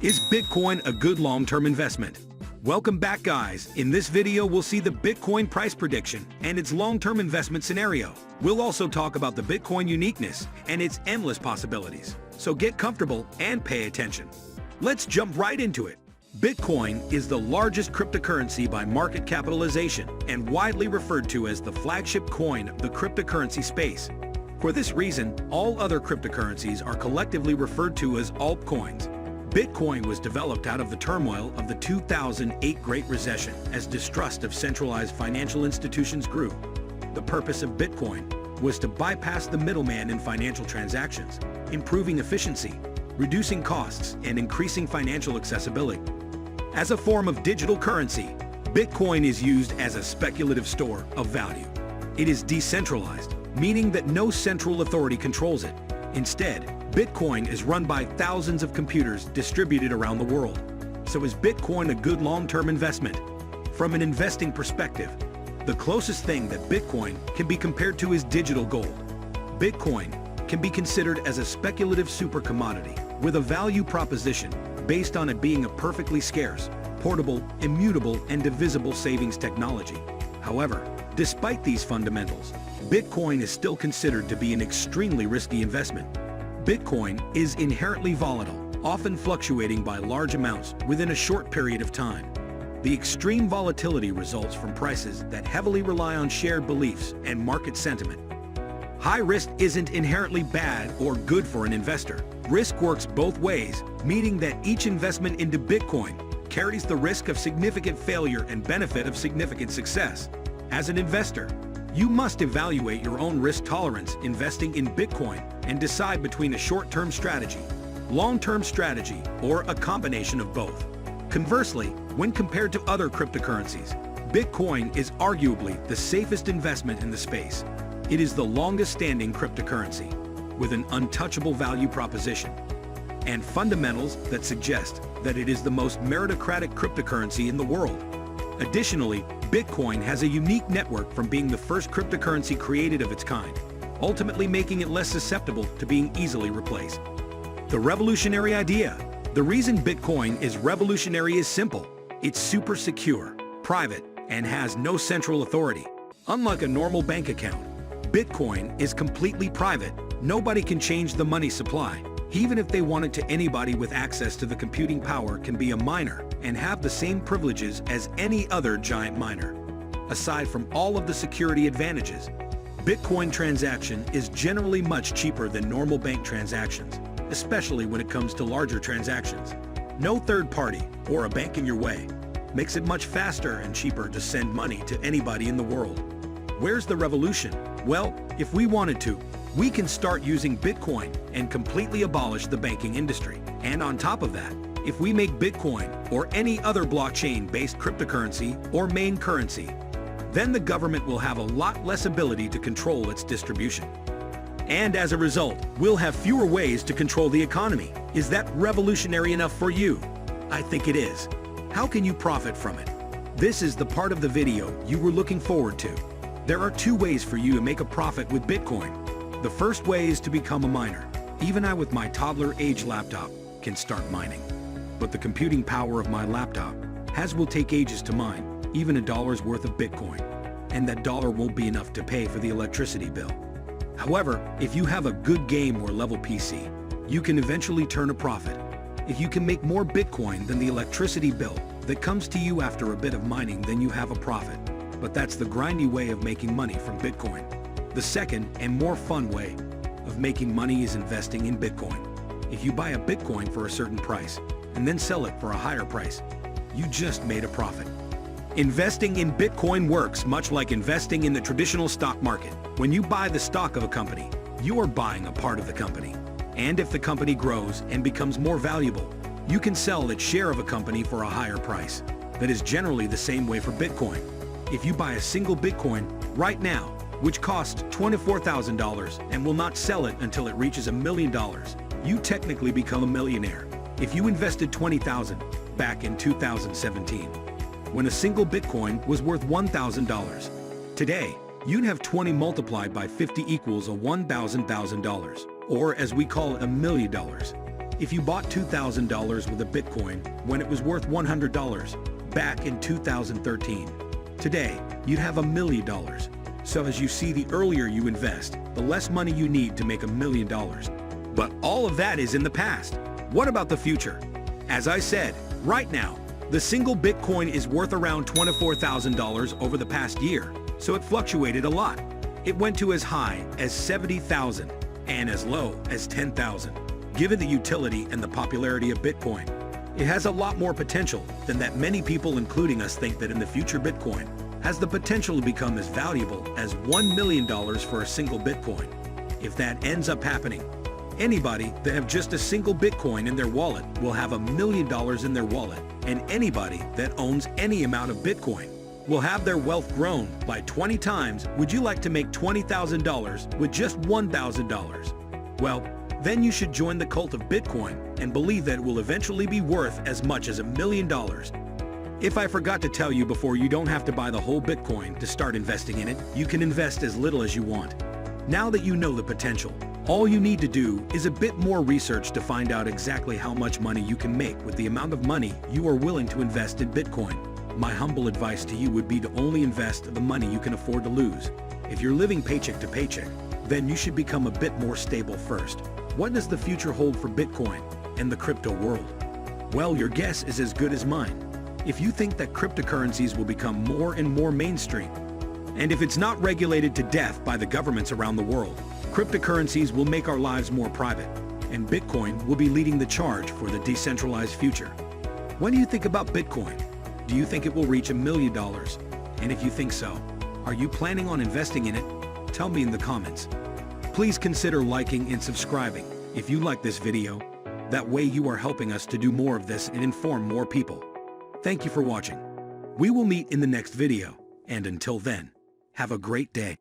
Is Bitcoin a good long-term investment? Welcome back, guys. In this video, we'll see the Bitcoin price prediction and its long-term investment scenario. We'll also talk about the Bitcoin uniqueness and its endless possibilities. So get comfortable and pay attention. Let's jump right into it. Bitcoin is the largest cryptocurrency by market capitalization and widely referred to as the flagship coin of the cryptocurrency space. For this reason, all other cryptocurrencies are collectively referred to as altcoins. Bitcoin was developed out of the turmoil of the 2008 Great Recession as distrust of centralized financial institutions grew. The purpose of Bitcoin was to bypass the middleman in financial transactions, improving efficiency, reducing costs, and increasing financial accessibility. As a form of digital currency, Bitcoin is used as a speculative store of value. It is decentralized, meaning that no central authority controls it. Instead, Bitcoin is run by thousands of computers distributed around the world. So is Bitcoin a good long-term investment? From an investing perspective, the closest thing that Bitcoin can be compared to is digital gold. Bitcoin can be considered as a speculative super commodity with a value proposition based on it being a perfectly scarce, portable, immutable, and divisible savings technology. However, despite these fundamentals, Bitcoin is still considered to be an extremely risky investment. Bitcoin is inherently volatile, often fluctuating by large amounts within a short period of time. The extreme volatility results from prices that heavily rely on shared beliefs and market sentiment. High risk isn't inherently bad or good for an investor. Risk works both ways, meaning that each investment into Bitcoin carries the risk of significant failure and benefit of significant success. As an investor, you must evaluate your own risk tolerance investing in Bitcoin and decide between a short-term strategy, long-term strategy, or a combination of both. Conversely, when compared to other cryptocurrencies, Bitcoin is arguably the safest investment in the space. It is the longest-standing cryptocurrency, with an untouchable value proposition, and fundamentals that suggest that it is the most meritocratic cryptocurrency in the world. Additionally, Bitcoin has a unique network from being the first cryptocurrency created of its kind, ultimately making it less susceptible to being easily replaced. The revolutionary idea. The reason Bitcoin is revolutionary is simple. It's super secure, private, and has no central authority. Unlike a normal bank account, Bitcoin is completely private. Nobody can change the money supply. Even if they wanted to, anybody with access to the computing power can be a miner and have the same privileges as any other giant miner. Aside from all of the security advantages, Bitcoin transaction is generally much cheaper than normal bank transactions, especially when it comes to larger transactions. No third party or a bank in your way makes it much faster and cheaper to send money to anybody in the world. Where's the revolution? Well, if we wanted to, we can start using Bitcoin and completely abolish the banking industry. And on top of that, if we make Bitcoin or any other blockchain-based cryptocurrency or main currency, then the government will have a lot less ability to control its distribution. And as a result, we'll have fewer ways to control the economy. Is that revolutionary enough for you? I think it is. How can you profit from it? This is the part of the video you were looking forward to. There are two ways for you to make a profit with Bitcoin. The first way is to become a miner. Even I with my toddler-age laptop can start mining. But the computing power of my laptop will take ages to mine, even $1's worth of Bitcoin. And that dollar won't be enough to pay for the electricity bill. However, if you have a good game or level PC, you can eventually turn a profit. If you can make more Bitcoin than the electricity bill that comes to you after a bit of mining, then you have a profit. But that's the grindy way of making money from Bitcoin. The second and more fun way of making money is investing in Bitcoin. If you buy a Bitcoin for a certain price and then sell it for a higher price, you just made a profit. Investing in Bitcoin works much like investing in the traditional stock market. When you buy the stock of a company, you are buying a part of the company. And if the company grows and becomes more valuable, you can sell its share of a company for a higher price. That is generally the same way for Bitcoin. If you buy a single Bitcoin right now, which costs $24,000 and will not sell it until it reaches $1 million, you technically become a millionaire. If you invested $20,000 back in 2017, when a single Bitcoin was worth $1,000, today, you'd have 20 multiplied by 50 equals a $1,000, or as we call it, $1 million. If you bought $2,000 with a Bitcoin when it was worth $100 back in 2013, today you'd have $1 million. So as you see, the earlier you invest, the less money you need to make $1 million. But all of that is in the past. What about the future? As I said, right now, the single Bitcoin is worth around $24,000 over the past year, so it fluctuated a lot. It went to as high as $70,000 and as low as $10,000. Given the utility and the popularity of Bitcoin, it has a lot more potential than that. Many people, including us, think that in the future Bitcoin has the potential to become as valuable as $1 million for a single Bitcoin. If that ends up happening, anybody that have just a single Bitcoin in their wallet will have $1 million in their wallet, and anybody that owns any amount of Bitcoin will have their wealth grown by 20 times. Would you like to make $20,000 with just $1,000? Well, then you should join the cult of Bitcoin and believe that it will eventually be worth as much as $1 million. If I forgot to tell you before, you don't have to buy the whole Bitcoin to start investing in it. You can invest as little as you want. Now that you know the potential, all you need to do is a bit more research to find out exactly how much money you can make with the amount of money you are willing to invest in Bitcoin. My humble advice to you would be to only invest the money you can afford to lose. If you're living paycheck to paycheck, then you should become a bit more stable first. What does the future hold for Bitcoin and the crypto world? Well, your guess is as good as mine. If you think that cryptocurrencies will become more and more mainstream, and if it's not regulated to death by the governments around the world, cryptocurrencies will make our lives more private, and Bitcoin will be leading the charge for the decentralized future. What do you think about Bitcoin? Do you think it will reach $1 million? And if you think so, are you planning on investing in it? Tell me in the comments. Please consider liking and subscribing if you like this video. That way you are helping us to do more of this and inform more people. Thank you for watching. We will meet in the next video, and until then, have a great day.